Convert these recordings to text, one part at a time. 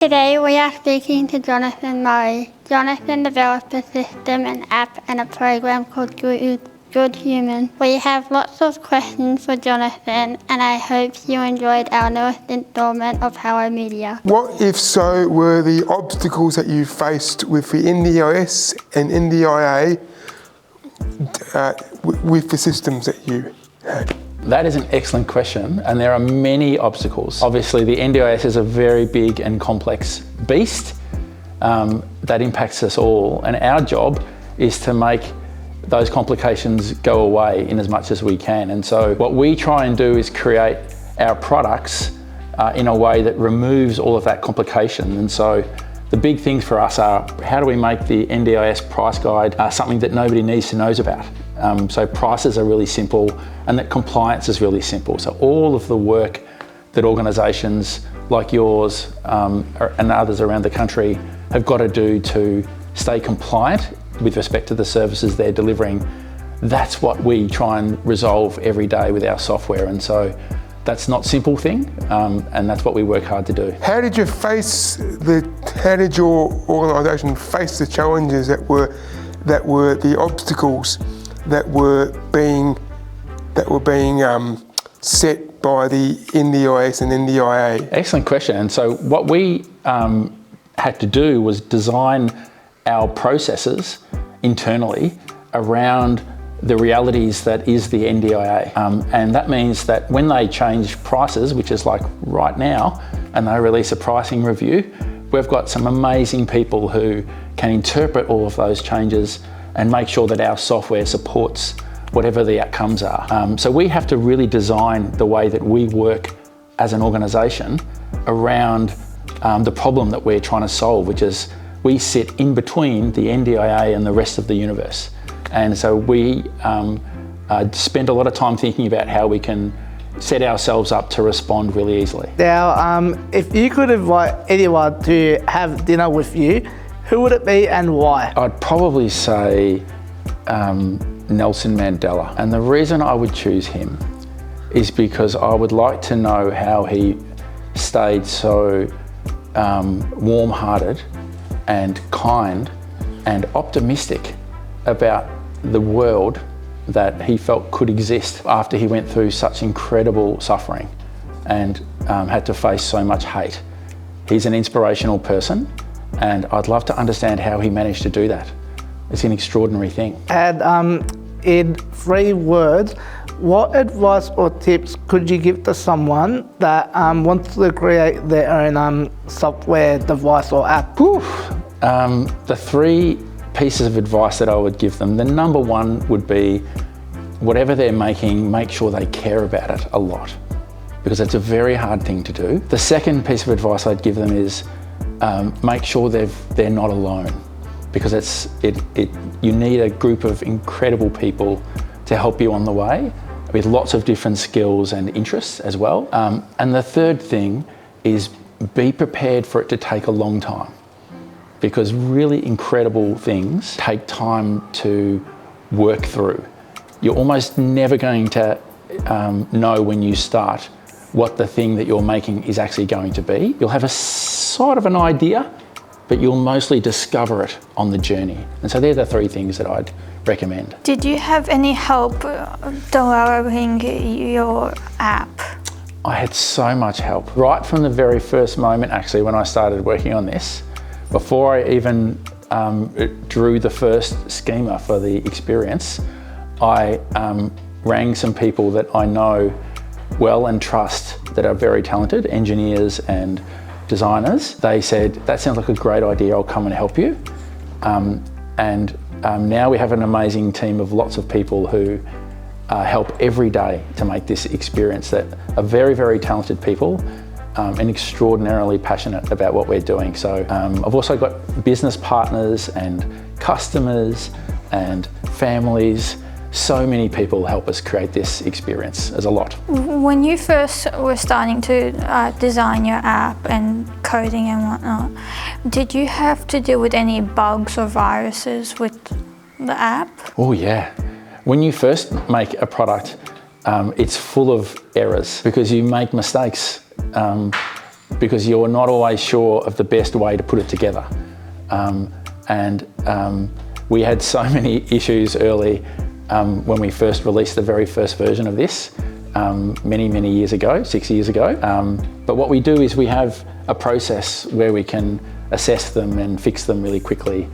Today we are speaking to Jonathan Murray. Jonathan developed a system, an app and a program called GoodHuman. We have lots of questions for Jonathan and I hope you enjoyed our newest installment of Hellow Media. What, if so, were the obstacles that you faced with the NDIS and NDIA with the systems that you had? That is an excellent question, and there are many obstacles. Obviously, the NDIS is a very big and complex beast that impacts us all, and our job is to make those complications go away in as much as we can. And so what we try and do is create our products in a way that removes all of that complication. And so the big things for us are, how do we make the NDIS price guide something that nobody needs to know about? So prices are really simple and that compliance is really simple. So all of the work that organisations like yours and others around the country have got to do to stay compliant with respect to the services they're delivering, that's what we try and resolve every day with our software. And so that's not a simple thing, and that's what we work hard to do. How did your organisation face the challenges that were the obstacles that were being set by the NDIS and NDIA? Excellent question. And so what we had to do was design our processes internally around the realities that is the NDIA. And that means that when they change prices, which is like right now, and they release a pricing review, we've got some amazing people who can interpret all of those changes and make sure that our software supports whatever the outcomes are. So we have to really design the way that we work as an organisation around the problem that we're trying to solve, which is we sit in between the NDIA and the rest of the universe. And so we spend a lot of time thinking about how we can set ourselves up to respond really easily. Now, if you could invite anyone to have dinner with you, who would it be and why? I'd probably say Nelson Mandela. And the reason I would choose him is because I would like to know how he stayed so warm-hearted and kind and optimistic about the world that he felt could exist after he went through such incredible suffering and had to face so much hate. He's an inspirational person and I'd love to understand how he managed to do that. It's an extraordinary thing. And in 3 words, what advice or tips could you give to someone that wants to create their own software device or app? The 3 pieces of advice that I would give them, the number 1 would be, whatever they're making, make sure they care about it a lot, because it's a very hard thing to do. The second piece of advice I'd give them is make sure they're not alone, because you need a group of incredible people to help you on the way with lots of different skills and interests as well. And the third thing is be prepared for it to take a long time, because really incredible things take time to work through. You're almost never going to know when you start what the thing that you're making is actually going to be. You'll have a sort of an idea, but you'll mostly discover it on the journey. And so they're the 3 things that I'd recommend. Did you have any help developing your app? I had so much help. Right from the very first moment, actually, when I started working on this, before I even drew the first schema for the experience, I rang some people that I know well and trust that are very talented, engineers and designers. They said, that sounds like a great idea, I'll come and help you. Now we have an amazing team of lots of people who help every day to make this experience, that are very, very talented people and extraordinarily passionate about what we're doing. So I've also got business partners and customers and families. So many people help us create this experience. There's a lot. When you first were starting to design your app and coding and whatnot, did you have to deal with any bugs or viruses with the app? Oh yeah. When you first make a product, it's full of errors because you make mistakes because you're not always sure of the best way to put it together. We had so many issues early when we first released the very first version of this many years ago, 6 years ago. But what we do is we have a process where we can assess them and fix them really quickly,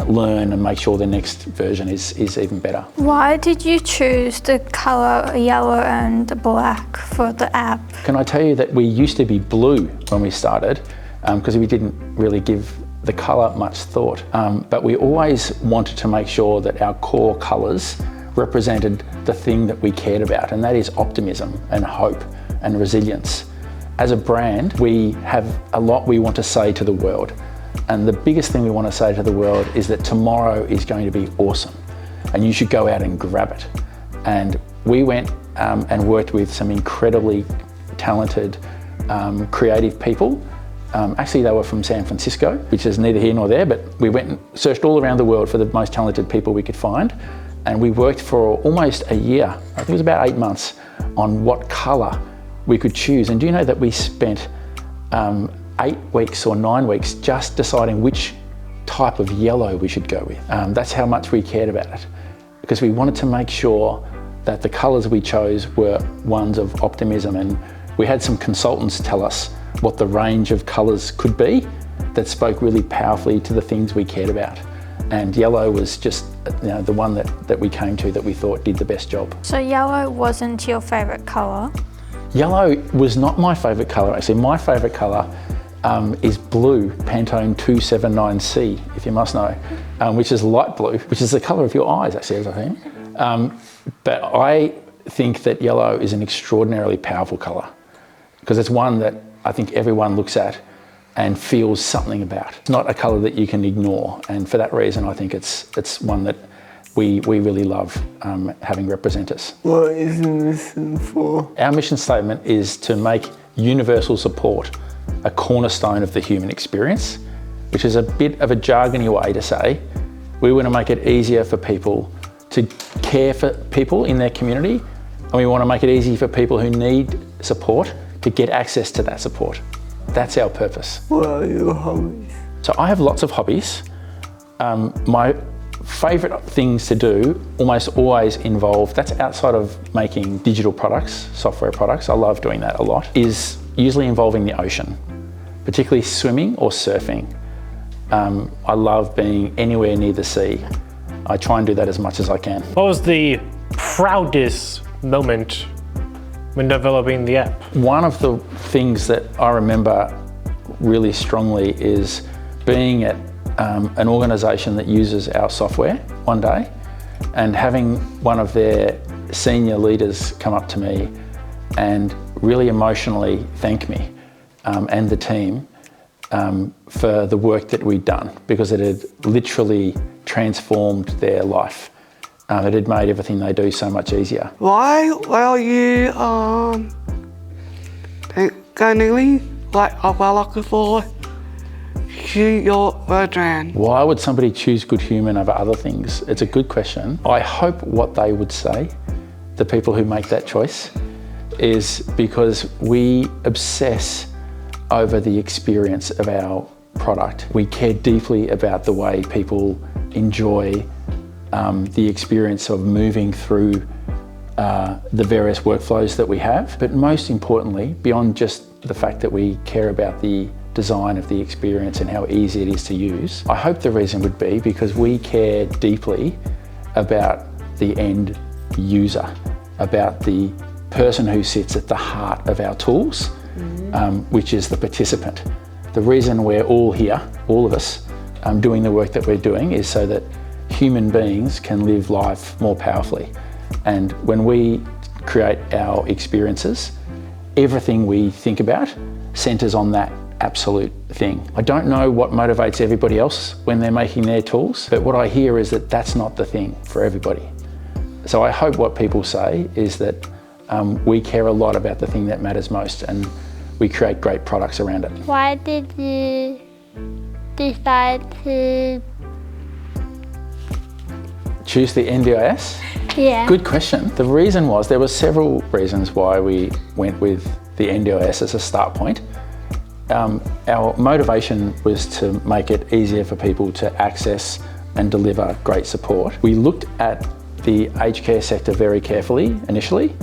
learn and make sure the next version is even better. Why did you choose the colour yellow and black for the app? Can I tell you that we used to be blue when we started because we didn't really give the colour much thought. But we always wanted to make sure that our core colours represented the thing that we cared about, and that is optimism and hope and resilience. As a brand, we have a lot we want to say to the world. And the biggest thing we want to say to the world is that tomorrow is going to be awesome and you should go out and grab it. And we went and worked with some incredibly talented, creative people. Actually, they were from San Francisco, which is neither here nor there, but we went and searched all around the world for the most talented people we could find. And we worked for almost a year, I think it was about 8 months, on what colour we could choose. And do you know that we spent 8 weeks or 9 weeks just deciding which type of yellow we should go with. That's how much we cared about it, because we wanted to make sure that the colours we chose were ones of optimism, and we had some consultants tell us what the range of colours could be that spoke really powerfully to the things we cared about. And yellow was just the one that we came to that we thought did the best job. So yellow wasn't your favourite colour? Yellow was not my favourite colour. Actually, my favourite colour is blue, Pantone 279C, if you must know, which is light blue, which is the colour of your eyes, actually, as I think. But I think that yellow is an extraordinarily powerful colour because it's one that I think everyone looks at and feels something about. It's not a colour that you can ignore, and for that reason I think it's one that we really love having represent us. What is the mission for? Our mission statement is to make universal support a cornerstone of the human experience, which is a bit of a jargony way to say we want to make it easier for people to care for people in their community, and we want to make it easy for people who need support to get access to that support. That's our purpose. What are your hobbies? So I have lots of hobbies. My favourite things to do almost always involve, that's outside of making digital products, software products, I love doing that a lot, is usually involving the ocean, particularly swimming or surfing. I love being anywhere near the sea. I try and do that as much as I can. What was the proudest moment when developing the app? One of the things that I remember really strongly is being at an organisation that uses our software one day and having one of their senior leaders come up to me and really emotionally thank me and the team for the work that we'd done, because it had literally transformed their life. It had made everything they do so much easier. Why are you currently looking for your brand? Why would somebody choose GoodHuman over other things? It's a good question. I hope what they would say, the people who make that choice, is because we obsess over the experience of our product. We care deeply about the way people enjoy the experience of moving through the various workflows that we have. But most importantly, beyond just the fact that we care about the design of the experience and how easy it is to use, I hope the reason would be because we care deeply about the end user, about the person who sits at the heart of our tools, which is the participant. The reason we're all here, all of us, doing the work that we're doing is so that human beings can live life more powerfully. And when we create our experiences, everything we think about centres on that absolute thing. I don't know what motivates everybody else when they're making their tools, but what I hear is that that's not the thing for everybody. So I hope what people say is that we care a lot about the thing that matters most, and we create great products around it. Why did you decide to choose the NDIS? Yeah. Good question. The reason was, there were several reasons why we went with the NDIS as a start point. our motivation was to make it easier for people to access and deliver great support. We looked at the aged care sector very carefully initially,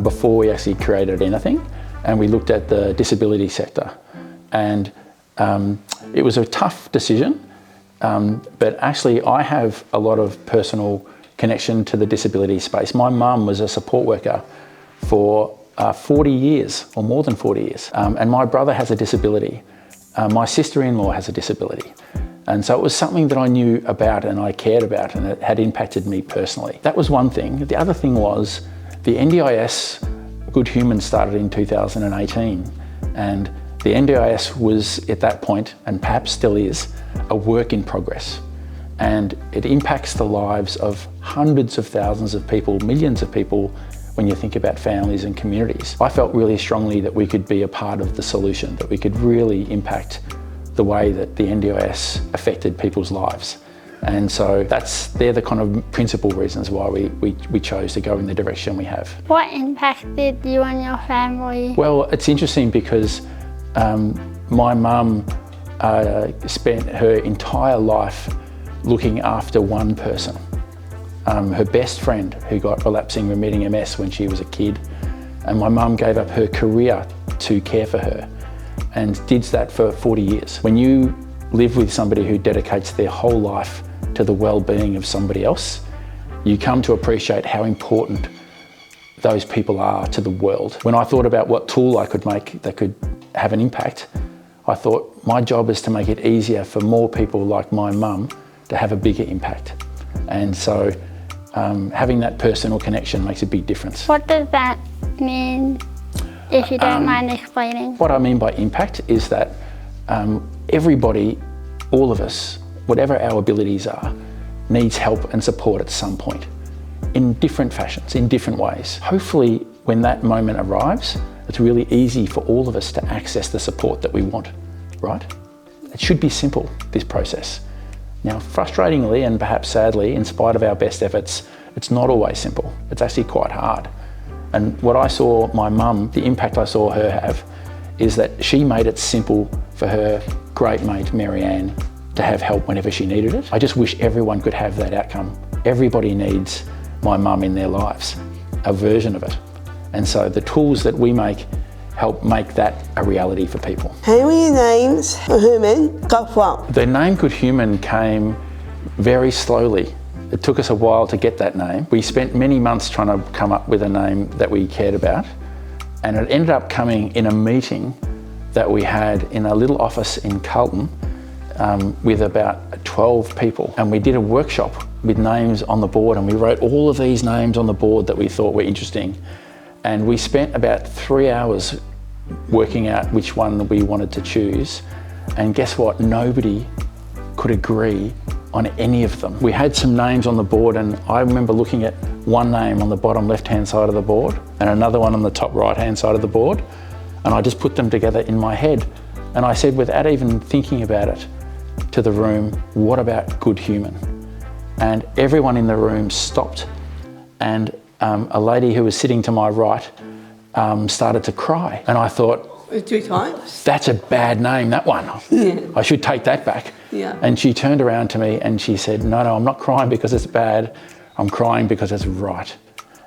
before we actually created anything, and we looked at the disability sector. And it was a tough decision, but actually I have a lot of personal connection to the disability space. My mum was a support worker for 40 years, or more than 40 years, and my brother has a disability. My sister-in-law has a disability. And so it was something that I knew about and I cared about, and it had impacted me personally. That was one thing. The other thing was the NDIS GoodHuman started in 2018, and the NDIS was at that point, and perhaps still is, a work in progress. And it impacts the lives of hundreds of thousands of people, millions of people, when you think about families and communities. I felt really strongly that we could be a part of the solution, that we could really impact the way that the NDIS affected people's lives. And so they're the kind of principal reasons why we chose to go in the direction we have. What impact did you and your family? Well, it's interesting because my mum spent her entire life looking after one person. Her best friend, who got relapsing remitting MS when she was a kid, and my mum gave up her career to care for her and did that for 40 years. When you live with somebody who dedicates their whole life to the well-being of somebody else, you come to appreciate how important those people are to the world. When I thought about what tool I could make that could have an impact, I thought my job is to make it easier for more people like my mum to have a bigger impact. And so having that personal connection makes a big difference. What does that mean, if you don't mind explaining? What I mean by impact is that everybody, all of us, whatever our abilities are, needs help and support at some point, in different fashions, in different ways. Hopefully, when that moment arrives, it's really easy for all of us to access the support that we want, right? It should be simple, this process. Now, frustratingly and perhaps sadly, in spite of our best efforts, it's not always simple. It's actually quite hard. And what I saw my mum, the impact I saw her have, is that she made it simple for her great mate, Marianne, to have help whenever she needed it. I just wish everyone could have that outcome. Everybody needs my mum in their lives, a version of it. And so the tools that we make help make that a reality for people. How many names GoodHuman got from? The name GoodHuman came very slowly. It took us a while to get that name. We spent many months trying to come up with a name that we cared about, and it ended up coming in a meeting that we had in a little office in Carlton with about 12 people. And we did a workshop with names on the board, and we wrote all of these names on the board that we thought were interesting. And we spent about 3 hours working out which one we wanted to choose. And guess what? Nobody could agree on any of them. We had some names on the board, and I remember looking at one name on the bottom left-hand side of the board and another one on the top right-hand side of the board. And I just put them together in my head. And I said, without even thinking about it, to the room, what about GoodHuman? And everyone in the room stopped, and a lady who was sitting to my right started to cry. And I thought, 2 times? that's a bad name, that one. Yeah. I should take that back. Yeah. And she turned around to me and she said, no, I'm not crying because it's bad. I'm crying because it's right.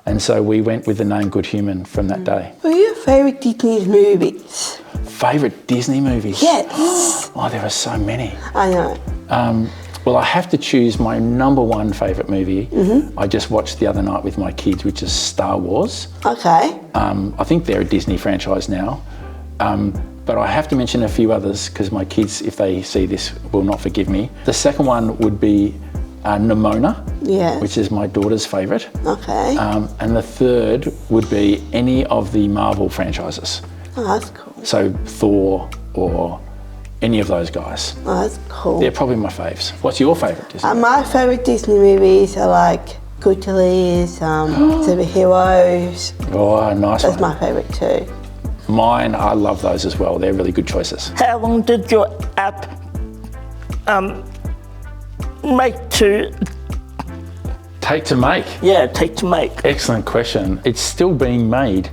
And so we went with the name GoodHuman from that day. What are your favourite Disney movies? Favourite Disney movies? Yes. Oh, there are so many. I know. Well, I have to choose my number one favourite movie. I just watched the other night with my kids, which is Star Wars. Okay. I think they're a Disney franchise now. But I have to mention a few others because my kids, if they see this, will not forgive me. The second one would be Nimona, Yes. which is my daughter's favourite. Okay. And the third would be any of the Marvel franchises. Oh, that's cool. So Thor or any of those guys. Oh, that's cool. They're probably my faves. What's your favourite Disney? My favourite Disney movies are like Goodfellas, Superheroes. Oh, nice That's one. my favourite too. Mine, I love those as well. They're really good choices. How long did your app make to Take to make. take to make? Excellent question. It's still being made,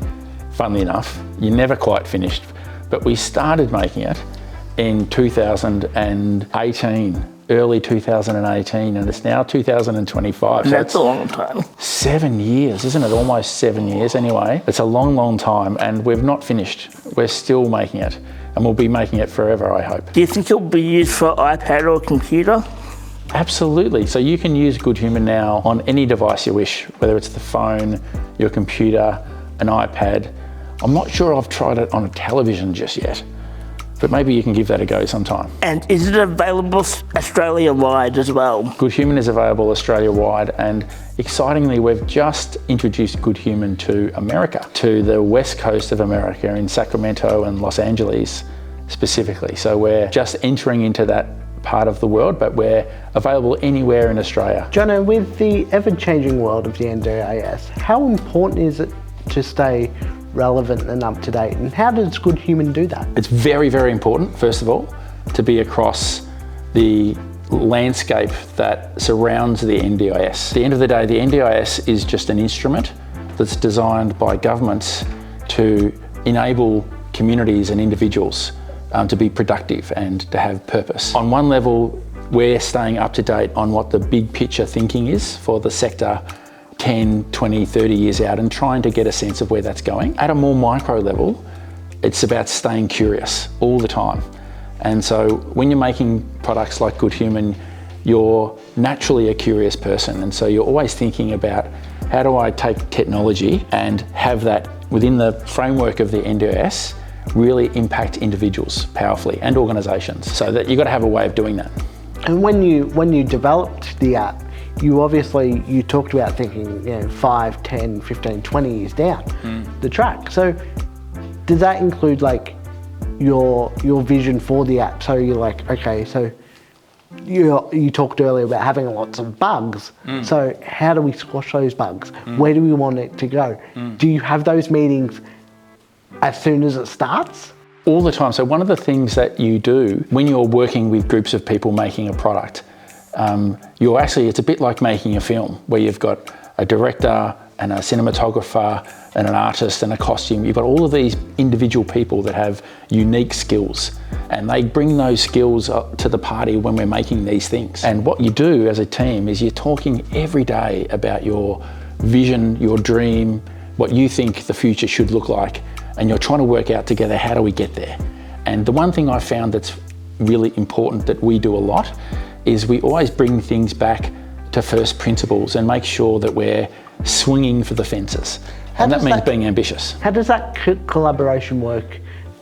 funnily enough. You're never quite finished. but we started making it in 2018, early 2018, and it's now 2025. So That's a long time. 7 years, isn't it? Almost 7 years anyway. It's a long, long time, and we've not finished. We're still making it, and we'll be making it forever, I hope. Do you think it'll be used for iPad or computer? Absolutely. So you can use GoodHuman now on any device you wish, whether it's the phone, your computer, an iPad. I'm not sure I've tried it on a television just yet, but maybe you can give that a go sometime. And is it available Australia-wide as well? GoodHuman is available Australia-wide, and excitingly, we've just introduced GoodHuman to America, to the west coast of America in Sacramento and Los Angeles specifically. So we're just entering into that part of the world, but we're available anywhere in Australia. Jono, with the ever-changing world of the NDIS, how important is it to stay relevant and up to date, and how does GoodHuman do that? It's very, very important, first of all, to be across the landscape that surrounds the NDIS. At the end of the day, the NDIS is just an instrument that's designed by governments to enable communities and individuals to be productive and to have purpose. On one level, we're staying up to date on what the big picture thinking is for the sector 10, 20, 30 years out, and trying to get a sense of where that's going. At a more micro level, it's about staying curious all the time. And so when you're making products like GoodHuman, you're naturally a curious person. And so you're always thinking about, how do I take technology and have that within the framework of the NDIS really impact individuals powerfully and organisations, so that you've got to have a way of doing that. And when you developed the app, you talked about thinking 5, 10, 15, 20 years down the track. So does that include like your vision for the app? So you're like, okay, so you talked earlier about having lots of bugs. So how do we squash those bugs? Where do we want it to go? Do you have those meetings as soon as it starts? All the time. So one of the things that you do when you're working with groups of people making a product, it's a bit like making a film where you've got a director and a cinematographer and an artist and a costume. You've got all of these individual people that have unique skills, and they bring those skills up to the party when we're making these things. And what you do as a team is you're talking every day about your vision, your dream, what you think the future should look like, and you're trying to work out together, how do we get there? And the one thing I found that's really important that we do a lot is we always bring things back to first principles and make sure that we're swinging for the fences. And that means being ambitious. How does that collaboration work?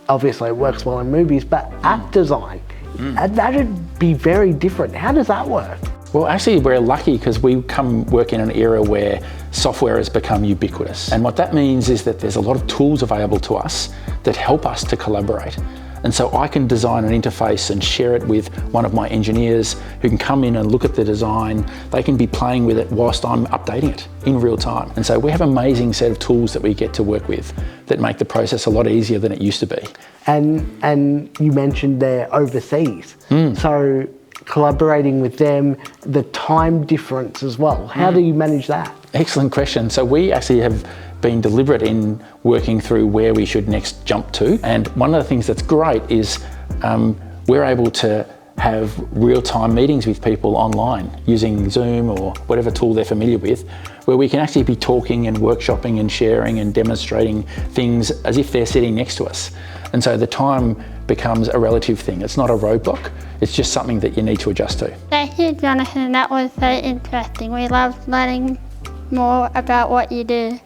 Obviously it works well in movies, but app design, that'd be very different. How does that work? Well, actually, we're lucky because we work in an era where software has become ubiquitous. And what that means is that there's a lot of tools available to us that help us to collaborate. And so I can design an interface and share it with one of my engineers who can come in and look at the design. They can be playing with it whilst I'm updating it in real time. And so we have an amazing set of tools that we get to work with that make the process a lot easier than it used to be. And you mentioned they're overseas. So collaborating with them, the time difference as well. How do you manage that? Excellent question. So we actually have been deliberate in working through where we should next jump to. And one of the things that's great is we're able to have real-time meetings with people online using Zoom or whatever tool they're familiar with, where we can actually be talking and workshopping and sharing and demonstrating things as if they're sitting next to us. And so the time becomes a relative thing. It's not a roadblock, it's just something that you need to adjust to. Thank you, Jonathan. That was so interesting. We loved learning more about what you do.